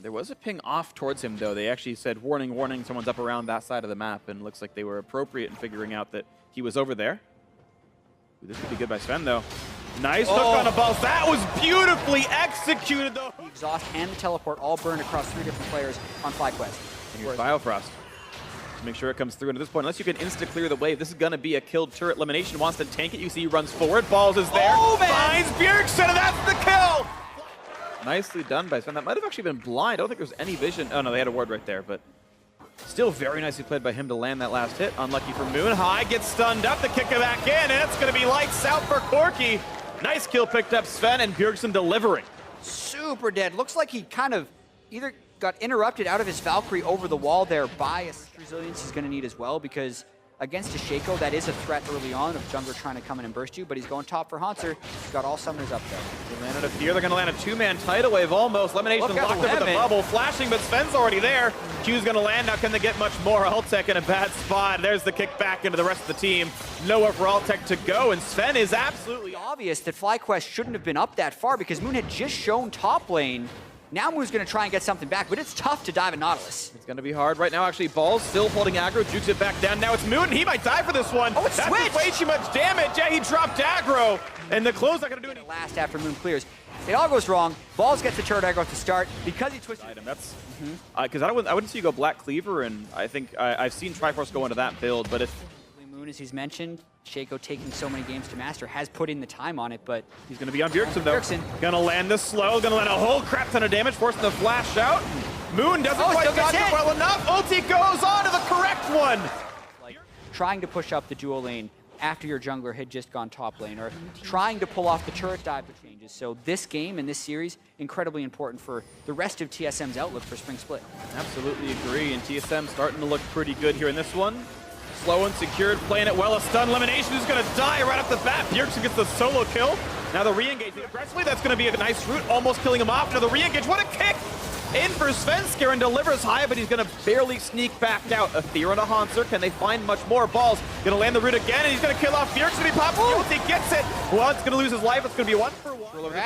There was a ping off towards him, though. They actually said, warning, warning, someone's up around that side of the map, and it looks like they were appropriate in figuring out that he was over there. Ooh, this could be good by Sven, though. Nice hook on a ball. That was beautifully executed, though. The exhaust and the teleport all burned across 3 different players on FlyQuest. And here's Biofrost. Make sure it comes through. And at this point, unless you can insta-clear the wave, this is going to be a killed turret. LemonNation wants to tank it. You see he runs forward. Balls is there. Oh, man! Finds Bjergsen, and that's the kill! Nicely done by Sven. That might have actually been blind. I don't think there was any vision. Oh, no, they had a ward right there, but still very nicely played by him to land that last hit. Unlucky for Moon. Hai gets stunned up. The kick it back in, and it's going to be lights out for Corky. Nice kill picked up Sven, and Bjergsen delivering. Super dead. Looks like he kind of either got interrupted out of his Valkyrie over the wall there by a resilience he's going to need as well, because against a Shaco, that is a threat early on of jungler trying to come in and burst you, but he's going top for Hauntzer. He's got all summoners up there. They landed a fear. They're going to land a 2-man tidal wave almost. LemonNation locked up with the bubble, flashing, but Sven's already there. Q's going to land. Now can they get much more? Altec in a bad spot. There's the kick back into the rest of the team. Nowhere for Altec to go, and Sven is absolutely obvious that FlyQuest shouldn't have been up that far because Moon had just shown top lane. Now Moon's going to try and get something back, but it's tough to dive at Nautilus. It's going to be hard right now, actually. Ball's still holding aggro, jukes it back down. Now it's Moon, and he might die for this one. Oh, it's That's switched. way too much damage. Yeah, he dropped aggro, and the close not going to do anything. Last after Moon clears. It all goes wrong. Balls gets the turret aggro at the start because he twisted. Item. That's because I wouldn't see you go Black Cleaver, and I think I've seen Triforce go into that build, but if Moon, as he's mentioned, Shaco taking so many games to master, has put in the time on it, but he's going to be on Bjergsen, though. Gonna land this slow, gonna land a whole crap ton of damage, forcing the flash out. Moon doesn't quite dodge it well enough. Ulti goes on to the correct one. Like trying to push up the dual lane after your jungler had just gone top lane, or trying to pull off the turret dive changes. So this game and this series, incredibly important for the rest of TSM's outlook for Spring Split. Absolutely agree, and TSM starting to look pretty good here in this one. Slow and secured, playing it well. A stun. LemonNation is going to die right off the bat. Bjergsen gets the solo kill. Now the re-engage aggressively. That's going to be a nice route, almost killing him off. Now the re-engage. What a kick! In for Svenskeren, delivers high, but he's going to barely sneak back out. A fear on a Hauntzer. Can they find much more? Balls. Going to land the root again, and he's going to kill off Bjergsen. He pops the he gets it. Well, it's going to lose his life. It's going to be 1-for-1.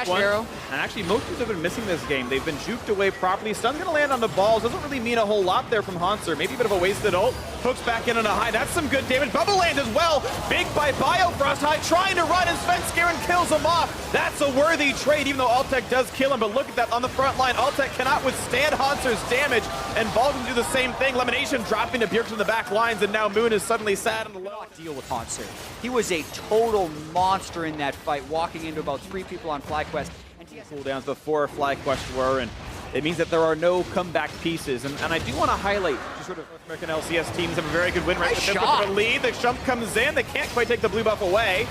Arrow. And actually, most teams have been missing this game. They've been juked away properly. Stun's going to land on the balls. Doesn't really mean a whole lot there from Hauntzer. Maybe a bit of a wasted ult. Hooks back in on a Hai. That's some good damage. Bubble land as well. Big by Biofrost. Hai trying to run, and Svenskeren kills him off. That's a worthy trade, even though Altec does kill him. But look at that on the front line. Altec cannot withstand Hauntzer's damage, and Ball can do the same thing. LemonNation dropping to Bjergsen in the back lines, and now Moon is suddenly sad on the low. Deal with Hauntzer. He was a total monster in that fight, walking into about 3 people on FlyQuest. Cooldowns before FlyQuest were, and it means that there are no comeback pieces. And I do want to highlight, just sort of North American LCS teams have a very good win rate. Nice shot. A lead. The Shump comes in. They can't quite take the blue buff away.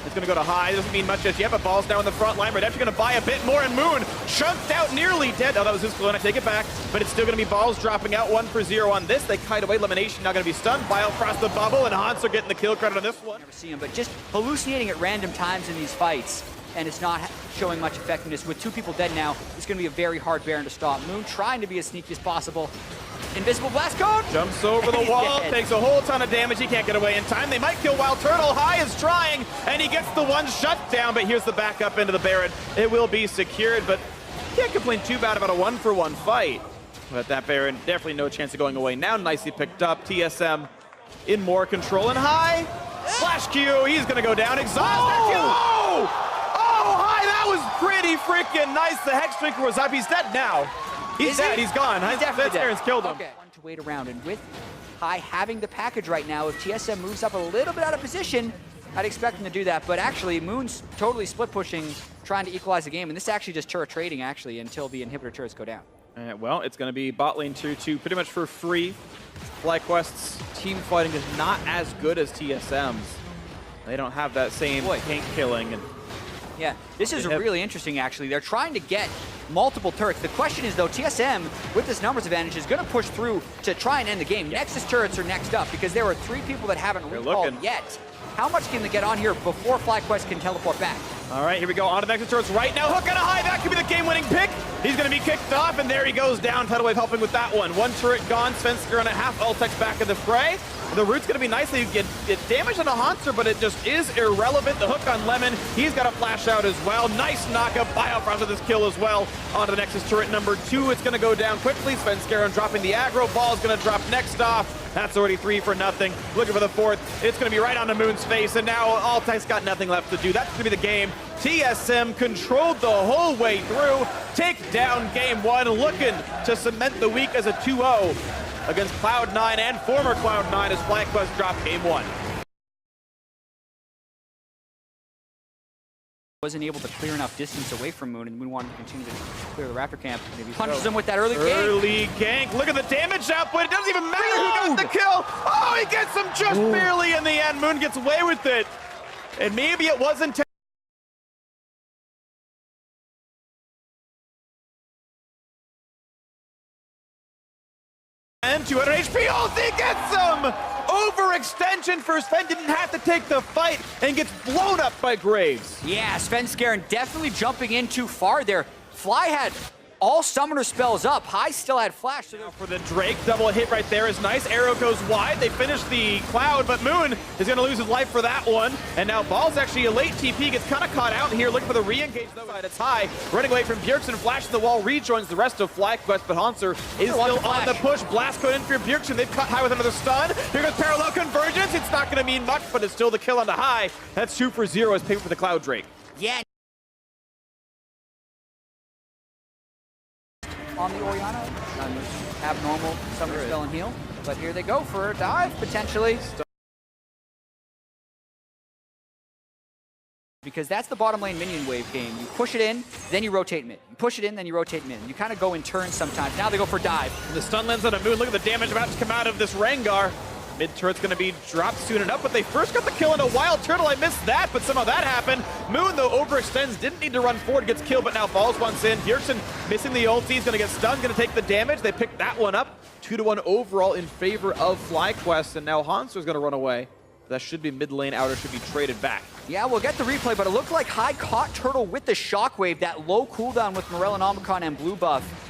It's going to go to Hai. Doesn't mean much just yet, but Ball's down in the front line. Redemption going to buy a bit more, and Moon chunked out, nearly dead. Oh, that was his clone. I take it back, but it's still going to be Balls dropping out 1-for-0 on this. They kite away. LemonNation now going to be stunned. Biofrost the bubble, and Hauntzer getting the kill credit on this one. Never see him, but just hallucinating at random times in these fights, and it's not showing much effectiveness. With 2 people dead now, it's going to be a very hard Baron to stop. Moon trying to be as sneaky as possible. Invisible blast cone! Jumps over the wall, takes a whole ton of damage. He can't get away in time. They might kill WildTurtle. Hai is trying, and he gets the one shut down, but here's the backup into the Baron. It will be secured, but can't complain too bad about a 1-for-1 fight. But that Baron, definitely no chance of going away. Now nicely picked up. TSM in more control, and Hai, flash Q, he's going to go down. Exhaust. That was pretty freaking nice. The Hex Drinker was up. He's dead now. He's dead. He's gone. He's definitely dead. Killed him. Okay. One to wait around, and with Hai having the package right now, if TSM moves up a little bit out of position, I'd expect him to do that. But actually, Moon's totally split pushing, trying to equalize the game, and this is actually just turret trading actually until the inhibitor turrets go down. Well, it's going to be bot lane 2-2 pretty much for free. FlyQuest's team fighting is not as good as TSM's. They don't have that same tank killing. And yeah, this is really interesting, actually. They're trying to get multiple turrets. The question is, though, TSM, with this numbers advantage, is going to push through to try and end the game. Nexus turrets are next up, because there are 3 people that haven't recalled yet. How much can they get on here before FlyQuest can teleport back? All right, here we go. On to the next turrets right now. Hook on a high. That could be the game-winning pick. He's going to be kicked off, and there he goes down. Tidal Wave helping with that one. One turret gone. Svenskeren and a half. Altec back in the fray. The root's going to be nicely get damage on a Hauntzer, but it just is irrelevant. The hook on Lemon. He's got a flash out as well. Nice knockup. Biofrost with this kill as well. On to the Nexus turret number 2. It's going to go down quickly. Svenskeren dropping the aggro. Ball is going to drop next off. That's already 3 for nothing. Looking for the 4th. It's going to be right on the Moon's face, and now Altec's got nothing left to do. That's going to be the game. TSM controlled the whole way through. Take down game 1, looking to cement the week as a 2-0 against Cloud9 and former Cloud9 as FlyQuest dropped game 1. Wasn't able to clear enough distance away from Moon, and Moon wanted to continue to clear the Raptor camp. Maybe punches him with that early gank. Look at the damage output. It doesn't even matter who got the kill. Oh, he gets him just barely in the end. Moon gets away with it. And maybe it wasn't. And 200 HP, ulti gets him! Overextension for Sven, didn't have to take the fight and gets blown up by Graves. Yeah, Svenskeren definitely jumping in too far there. Fly had all summoner spells up. Hai still had flash. So for the Drake, double hit right there is nice. Arrow goes wide. They finish the Cloud, but Moon is going to lose his life for that one. And now Ball's actually a late TP, gets kind of caught out here, looking for the re-engage though. It's Hai, running away from Bjergsen, flashes the wall, rejoins the rest of FlyQuest, but Hauntzer is still on the push. Blast code in for Bjergsen. They've cut Hai with another stun. Here goes parallel convergence. It's not going to mean much, but it's still the kill on the Hai. That's 2 for 0 as payment for the Cloud Drake. Yeah. On the Oriana, abnormal summoner spell and heal, but here they go for a dive potentially. Because that's the bottom lane minion wave game. You push it in, then you rotate mid. You push it in, then you rotate mid. You kind of go in turns sometimes. Now they go for dive. And the stun lands on a Moon. Look at the damage about to come out of this Rengar. Mid turret's going to be dropped soon enough, but they first got the kill on a WildTurtle. I missed that, but somehow that happened. Moon, though, overextends, didn't need to run forward, gets killed, but now Balls once in. Bjergsen missing the ulti, he's going to get stunned, going to take the damage. They picked that one up. 2-1 overall in favor of FlyQuest, and now Hauntzer is going to run away. That should be mid lane outer, should be traded back. Yeah, we'll get the replay, but it looked like Hai caught Turtle with the shockwave. That low cooldown with Morellonomicon and blue buff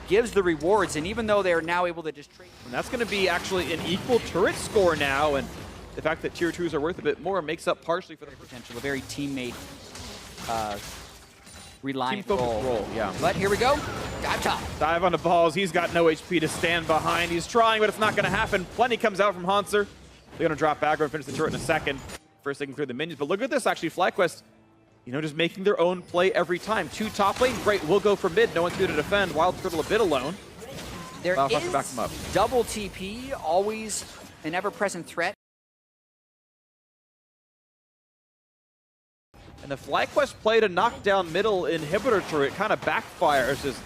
gives the rewards, and even though they're now able to just trade. And that's going to be actually an equal turret score now, and the fact that tier 2s are worth a bit more makes up partially for the potential. A very teammate reliant role. Yeah. But here we go. Dive top. Dive on the Balls. He's got no HP to stand behind. He's trying, but it's not going to happen. Plenty comes out from Hauntzer. They're going to drop aggro and finish the turret in a second. First they can clear the minions, but look at this actually. FlyQuest, you know, just making their own play every time. 2 top lane, great, we'll go for mid. No one's here to defend. WildTurtle a bit alone. There is back them up. Double TP, always an ever-present threat. And the FlyQuest play to knock down middle inhibitor turret kind of backfires as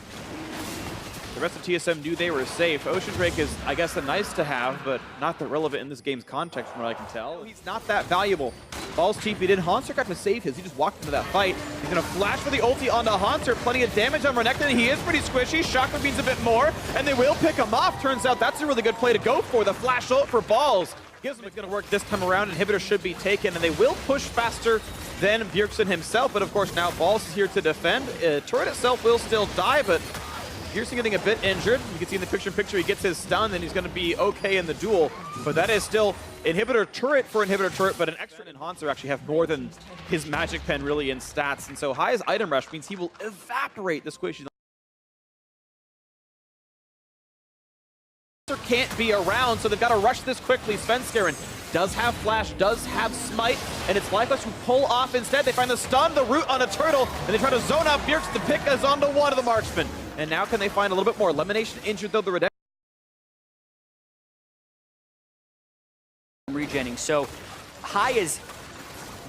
the rest of TSM knew they were safe. Ocean Drake is, I guess, a nice to have, but not that relevant in this game's context from what I can tell. He's not that valuable. Balls TP'd in. Hauntzer got to save his. He just walked into that fight. He's going to flash for the ulti onto Hauntzer. Plenty of damage on Renekton. He is pretty squishy. Shocker means a bit more, and they will pick him off. Turns out that's a really good play to go for. The flash ult for Balls. Gives him it's going to work this time around. Inhibitor should be taken, and they will push faster than Bjergsen himself. But of course, now Balls is here to defend. Turret itself will still die, but Bjergsen getting a bit injured. You can see in the picture he gets his stun, and he's going to be okay in the duel. But that is still inhibitor turret for inhibitor turret, but an extra in Hauntzer actually have more than his magic pen really in stats. And so Hai's item rush means he will evaporate the squishy. Can't be around, so they've got to rush this quickly. Svenskeren does have flash, does have smite, and it's FlyQuest who pull off instead. They find the stun, the root on a turtle, and they try to zone out Bjergsen. The pick is onto one of the marksmen. And now can they find a little bit more? LemonNation injured though, the redemption. Regenning, so Hai is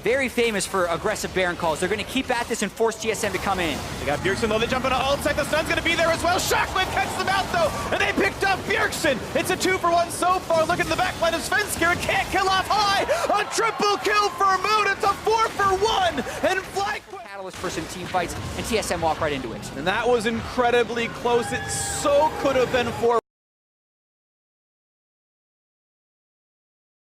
very famous for aggressive Baron calls. They're going to keep at this and force TSM to come in. They got Bjergsen though, they jump into Altec, the stun's going to be there as well. Shockwave catches them out though, and they picked up Bjergsen. It's a 2-for-1 so far. Look at the backline of Svenskeren, can't kill off Hai. A triple kill for Moon, it's a 4-for-1, and FlyQuest. Catalyst for some team fights, and TSM walk right into it. And that was incredibly close. It so could have been 4.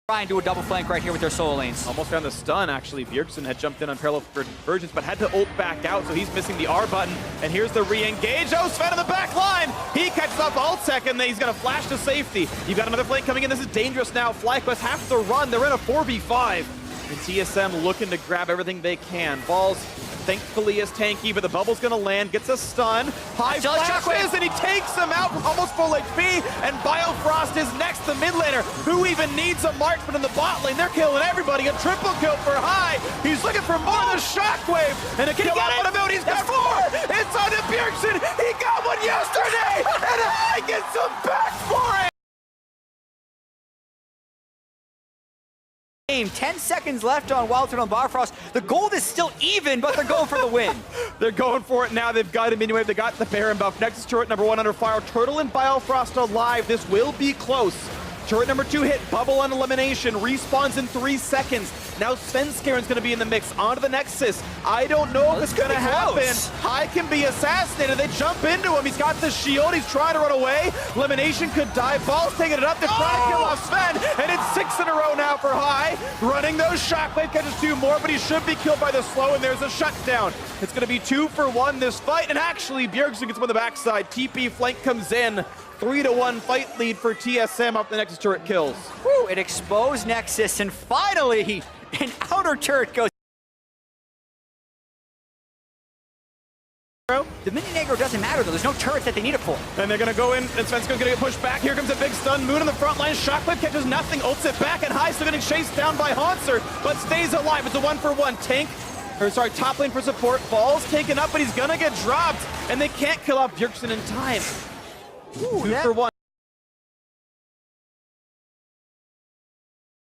Try and do a double flank right here with their solo lanes. Almost found the stun, actually. Bjergsen had jumped in on parallel convergence, but had to ult back out, so he's missing the R button. And here's the re-engage. Oh, Sven in the back line! He catches off Altec, and then he's going to flash to safety. You've got another flank coming in. This is dangerous now. FlyQuest have to run. They're in a 4v5. And TSM looking to grab everything they can. Balls, thankfully, is tanky, but the bubble's going to land. Gets a stun. Hai flashes, and he takes him out from almost full HP. And Biofrost is next, the mid laner. Who even needs a marksman in the bot lane? They're killing everybody. A triple kill for Hai. He's looking for more than Shockwave. And a kill out of it. He's got 4. It's on to Bjergsen. He got one yesterday. And Hai gets him back for it. 10 seconds left on WildTurtle and Biofrost. The gold is still even, but they're going for the win. They're going for it now. They've got a minion wave. They got the Baron buff. Nexus turret number 1 under fire. Turtle and Biofrost alive. This will be close. Turret number 2 hit. Bubble on elimination. Respawns in 3 seconds. Now Svenskeren's going to be in the mix. Onto the Nexus. I don't know if it's going to happen. Hai can be assassinated. They jump into him. He's got the shield. He's trying to run away. Elimination could die. Ball's taking it up. They're trying to kill off Sven. And it's 6 in a row now for Hai. Running those shockwave catches 2 more, but he should be killed by the slow, and there's a shutdown. It's going to be 2 for 1 this fight. And actually, Bjergsen gets him on the backside. TP flank comes in. 3-1 fight lead for TSM off the Nexus turret kills. Woo, it exposed Nexus, and finally, an outer turret goes. The mini aggro doesn't matter, though. There's no turret that they need it for. And they're going to go in, and Svenskeren going to get pushed back. Here comes a big stun. Moon in the front line. Shockwave catches nothing. Ults it back, and Hai still getting chased down by Hauntzer, but stays alive. It's a 1-for-1 tank. Or sorry, top lane for support. Ball's taken up, but he's going to get dropped, and they can't kill off Bjergsen in time. Ooh, 2 for 1.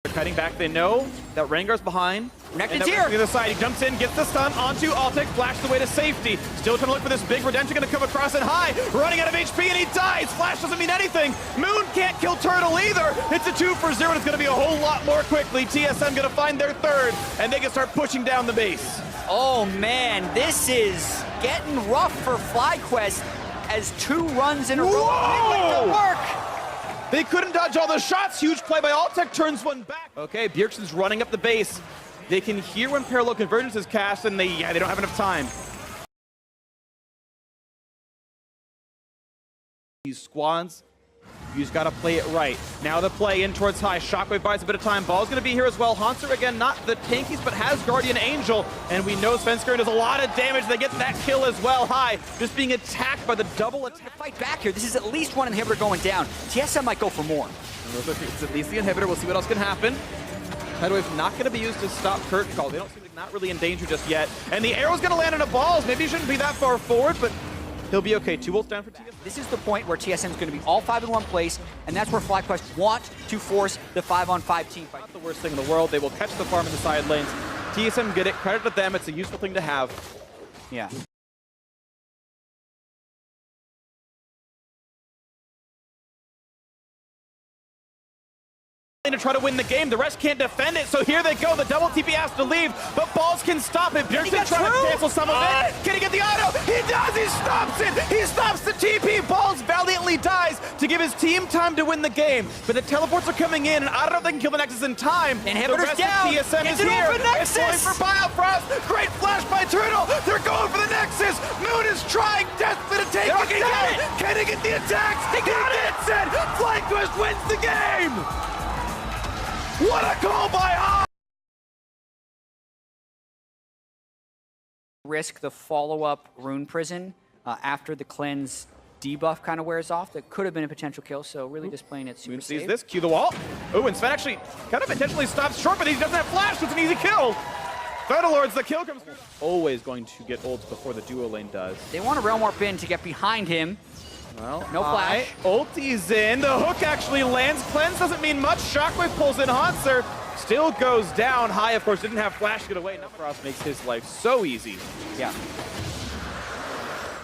They're cutting back. They know that Rengar's behind. Renekton's here. On the other side, he jumps in, gets the stun onto Altec, flashed away to safety. Still trying to look for this big redemption, going to come across and Hai, running out of HP, and he dies. Flash doesn't mean anything. Moon can't kill Turtle either. It's a 2 for 0, and it's going to be a whole lot more quickly. TSM going to find their 3rd, and they can start pushing down the base. Oh man, this is getting rough for FlyQuest as 2 runs in a row didn't work. They couldn't dodge all the shots. Huge play by Altec, turns one back. Okay, Bjergsen's running up the base. They can hear when parallel convergence is cast, and they don't have enough time. These squads, you just gotta play it right. Now the play in towards Hai. Shockwave buys a bit of time. Ball's gonna be here as well. Hauntzer again, not the tankies, but has Guardian Angel. And we know Svenskeren does a lot of damage. They get that kill as well. Hai just being attacked by the double attack. Fight back here. This is at least 1 inhibitor going down. TSM might go for more. It's at least the inhibitor. We'll see what else can happen. Tidewave not going to be used to stop Kurt Call. They don't seem like not really in danger just yet. And the arrow's going to land on a balls. Maybe he shouldn't be that far forward, but he'll be okay. 2 ults down for TSM. This is the point where TSM is going to be all 5 in one place, and that's where FlyQuest want to force the 5-on-5 team fight. Not the worst thing in the world. They will catch the farm in the side lanes. TSM get it. Credit to them. It's a useful thing to have. Yeah. To try to win the game. The rest can't defend it, so here they go. The double TP has to leave, but Balls can stop it. Bjergsen trying to cancel some of it. Can he get the auto? He does! He stops it! He stops the TP! Balls valiantly dies to give his team time to win the game, but the teleports are coming in, and I don't know if they can kill the Nexus in time. Inhibitor's down! The TSM is here! It's going for Biofrost! Great flash by Turtle! They're going for the Nexus! Moon is trying desperately to take it down! Can he get the attacks? He gets it! FlyQuest wins the game! What a call by Hart! Risk the follow-up Rune Prison after the cleanse debuff kind of wears off. That could have been a potential kill, so really just playing it super Moon safe. sees this, cue the wall. Oh, and Sven actually kind of intentionally stops short, but he doesn't have flash, so it's an easy kill. Fettlords, the kill comes through. Always going to get ults before the duo lane does. They want to Realm Warp in to get behind him. Well, no flash. Ulti's in. The hook actually lands. Cleanse doesn't mean much. Shockwave pulls in. Hauntzer still goes down. Hai, of course, didn't have flash to get away. Now Frost makes his life so easy. Yeah.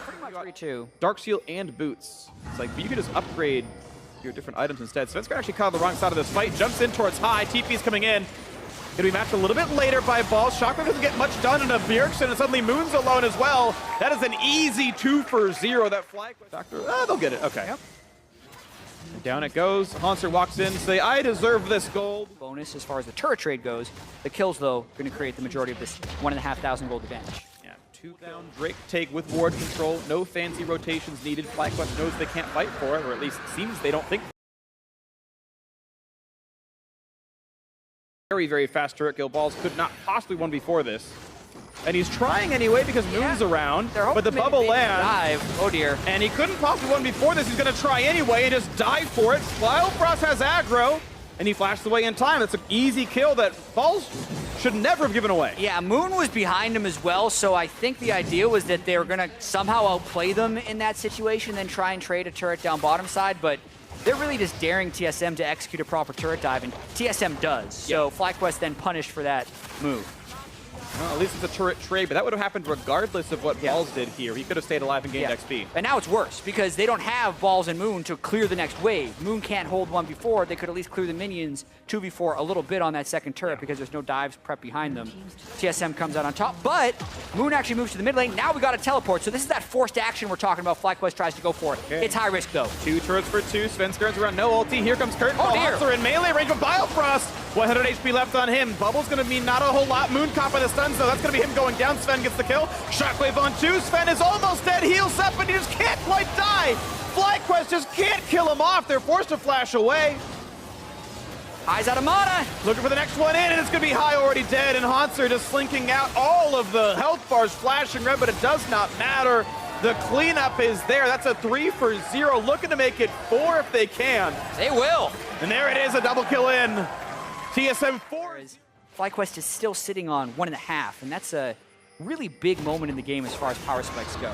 Pretty much 3-2. Dark Seal and Boots. It's like, you can just upgrade your different items instead. Svenskeren actually caught on the wrong side of this fight. Jumps in towards Hai. TP's coming in. Gonna be matched a little bit later by Balls. Shockwave doesn't get much done in a Bjergsen, and suddenly Moon's alone as well. That is an easy 2 for 0. That flag. Doctor, they'll get it. Okay. Yep. Down it goes. Hauntzer walks in to say, I deserve this gold. Bonus as far as the turret trade goes. The kills, though, going to create the majority of this 1,500 gold advantage. Yeah, 2 down. Drake take with ward control. No fancy rotations needed. FlyQuest knows they can't fight for it, or at least it seems they don't think. Very, very fast turret kill. Balls could not possibly won before this. And he's trying anyway because Moon's around, but the bubble lands. Oh dear. And he couldn't possibly win before this. He's going to try anyway and just dive for it. Biofrost has aggro, and he flashes away in time. That's an easy kill that Balls should never have given away. Yeah, Moon was behind him as well, so I think the idea was that they were going to somehow outplay them in that situation, then try and trade a turret down bottom side, but they're really just daring TSM to execute a proper turret dive, and TSM does. So FlyQuest then punished for that move. Well, at least it's a turret trade, but that would have happened regardless of what Balls did here. He could have stayed alive and gained XP. And now it's worse, because they don't have Balls and Moon to clear the next wave. Moon can't hold 1v4. They could at least clear the minions 2v4 a little bit on that second turret because there's no dives prep behind them. TSM comes out on top, but Moon actually moves to the mid lane. Now we got a teleport, so this is that forced action we're talking about. FlyQuest tries to go for it. It's high risk, though. 2 turrets for 2. Svenskeren's around, no ulti. Here comes Curtain Ball. Hauntzer in melee range with Biofrost. 100 HP left on him. Bubble's going to mean not a whole lot. Moon caught by the stuns, though. That's going to be him going down. Sven gets the kill. Shockwave on 2. Sven is almost dead. Heals up, but he just can't quite die. FlyQuest just can't kill him off. They're forced to flash away. Hai's out of mana. Looking for the next one in, and it's going to be Hai already dead, and Hauntzer just slinking out. All of the health bars flashing red, but it does not matter. The cleanup is there. That's a 3 for 0. Looking to make it 4 if they can. They will. And there it is, a double kill in. TSM 4. FlyQuest is still sitting on 1.5, and that's a really big moment in the game as far as power spikes go.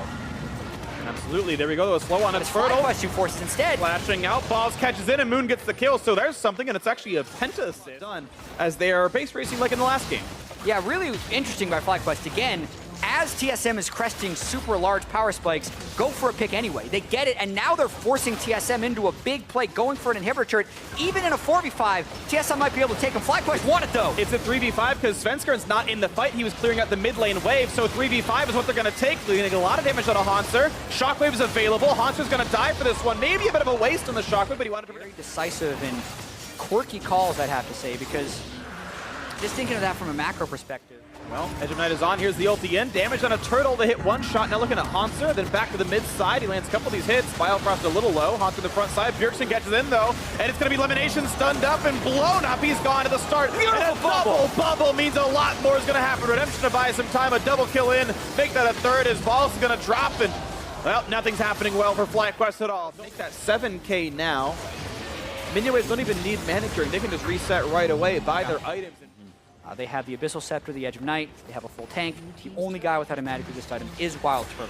Absolutely, there we go. It's slow on its fertile. FlyQuest who forces instead. Flashing out, Balls catches in, and Moon gets the kill. So there's something, and it's actually a penta done as they are base racing like in the last game. Yeah, really interesting by FlyQuest. Again, as TSM is cresting super large power spikes, go for a pick anyway. They get it, and now they're forcing TSM into a big play, going for an inhibitor turret. Even in a 4v5, TSM might be able to take him. FlyQuest want it, though. It's a 3v5 because Svenskeren's not in the fight. He was clearing out the mid lane wave, so 3v5 is what they're going to take. They're going to get a lot of damage out of Hauntzer. Shockwave is available. Hauntzer's going to die for this one. Maybe a bit of a waste on the Shockwave, but he wanted to... Very decisive and quirky calls, I'd have to say, because just thinking of that from a macro perspective. Well, Edge of Night is on. Here's the ulti in. Damage on a turtle to hit one shot. Now looking at Hauntzer, then back to the mid side. He lands a couple of these hits. Biofrost a little low. Hauntzer the front side. Bjergsen catches in, though. And it's going to be LemonNation stunned up and blown up. He's gone to the start. Beautiful and a double bubble means a lot more is going to happen. Redemption to buy some time. A double kill in. Make that a third. His Balls is going to drop. And, well, nothing's happening well for FlyQuest at all. Make that 7K now. Minion waves don't even need manicuring. They can just reset right away, buy their items. They have the Abyssal Scepter, the Edge of Night. They have a full tank. The only guy without a magic with this item is WildTurtle.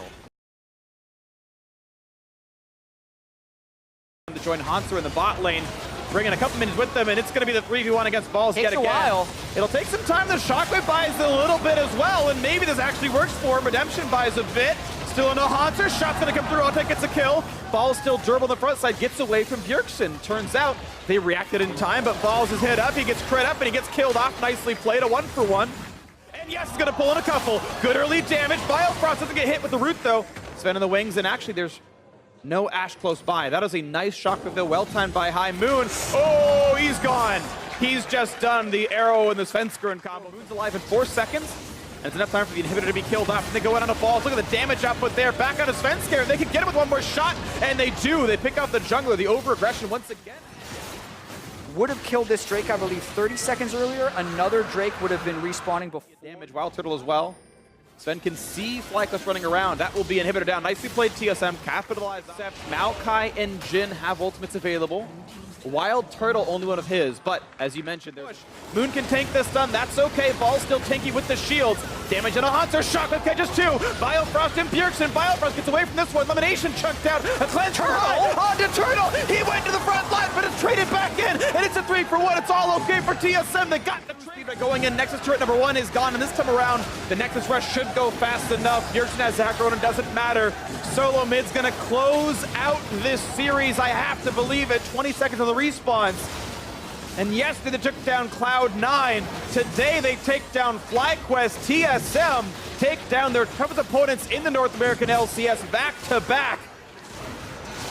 To join Hauntzer in the bot lane, bringing a couple minutes with them, and it's going to be the 3v1 against Balls yet again. Takes a while. It'll take some time. The Shockwave buys a little bit as well, and maybe this actually works for him. Redemption buys a bit. Still into Hauntzer. Shot's going to come through. Altec gets a kill. Balls still durable on the front side. Gets away from Bjergsen. Turns out they reacted in time, but Balls is hit up. He gets crit up, and he gets killed off. Nicely played. A 1-for-1. And yes, it's going to pull in a couple. Good early damage. Biofrost doesn't get hit with the root, though. Sven in the wings, and actually there's no Ashe close by. That is a nice Shockwave, though. Well timed by Hai. Moon. Oh, he's gone. He's just done the arrow and the Svenskeren combo. Moon's alive in 4 seconds. And it's enough time for the inhibitor to be killed off. And they go out on the Balls. Look at the damage output there. Back out of Svenskeren. They can get him with one more shot. And they do. They pick off the jungler. The over-aggression once again. Would have killed this Drake, I believe, 30 seconds earlier. Another Drake would have been respawning before. Damage WildTurtle as well. Sven can see FlyQuest running around. That will be inhibitor down. Nicely played TSM. Capitalized. Maokai and Jin have ultimates available. WildTurtle only one of his, but as you mentioned, Moon can tank this stun. That's okay. Ball's still tanky with the shields. Damage on a Hauntzer. Shockwave catches 2. Biofrost and Bjergsen. Biofrost gets away from this one. LemonNation chunked out. A cleanse onto Turtle. He went to the front line, but it's traded back in, and it's a 3-for-1. It's all okay for TSM. They got the trade by going in. Nexus turret number 1 is gone, and this time around, the Nexus rush should go fast enough. Bjergsen has aggro, and it doesn't matter. Solo mid's gonna close out this series. I have to believe it. 20 seconds of the response. And yesterday they took down Cloud9. Today they take down FlyQuest. TSM take down their toughest opponents in the North American LCS back to back.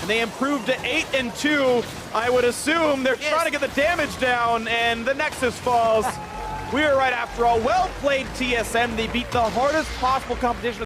and they improved to 8-2. I would assume they're trying to get the damage down, and the Nexus falls. We are right after all. Well played, TSM. They beat the hardest possible competition.